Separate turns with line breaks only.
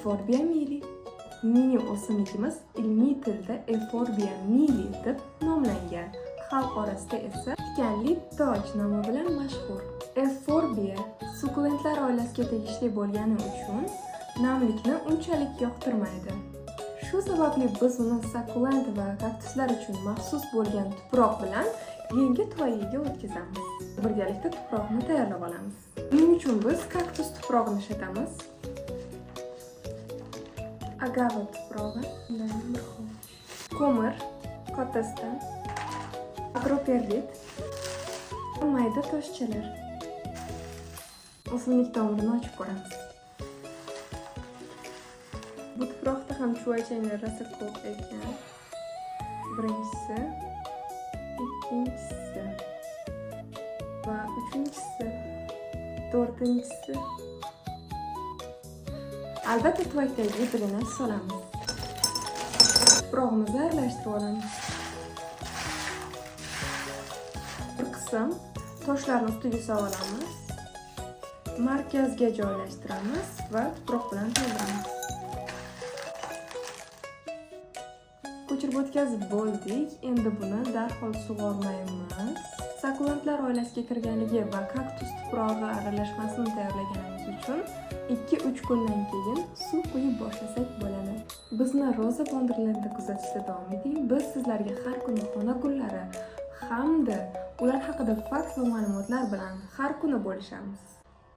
Euphorbia mili. Mini o'simligimiz ilmiy tilda Euphorbia mili deb nomlangan. Xalq orasida esa tikanli toj nomi bilan mashhur. Euphorbia sukulentlar oilasiga tegishli bo'lgani uchun namlikni unchalik yoqtirmaydi. Shu sababli biz uni sukulent va kaktuslar uchun maxsus bo'lgan tuproq bilan yangi toiyaga o'tkazamiz. Birgalikda tuproqni tayyorlab olamiz. Buning uchun biz kaktus tuprog'ini ishlatamiz. Agave tuprog'i, ko'mir, qotastan, agroperlit, mayda toshchalar. O'simlik tomirini ochib ko'ramiz. Bu tuproqda ham chuvalchanglar rosa ko'p ekan. Birinchisi, ikkinchisi va uchinchisi, to'rtinchisi. Albatta tuvakdagi ipini solamiz. Tuprog'imizni aralashtirib olamiz. Bir qism toshlarni ustiga solamiz. Markazga joylashtiramiz va tuproq bilan to'ldiramiz. Ko'chirib o'tkazib bo'ldik. Endi buni darhol sug'ormaymiz. Sukulentlar oilasiga kirganligi va kaktus tuprog'i aralashmasini tayyorlaganimiz uchun 2-3 kundan keyin suv quyib boshlasak bo'ladi. Bizni Roza Wonderlandda kuzatishda davom eting. Biz sizlarga har kuni xona gullari hamda ular haqida fakt va ma'lumotlar bilan har kuni bo'lishamiz.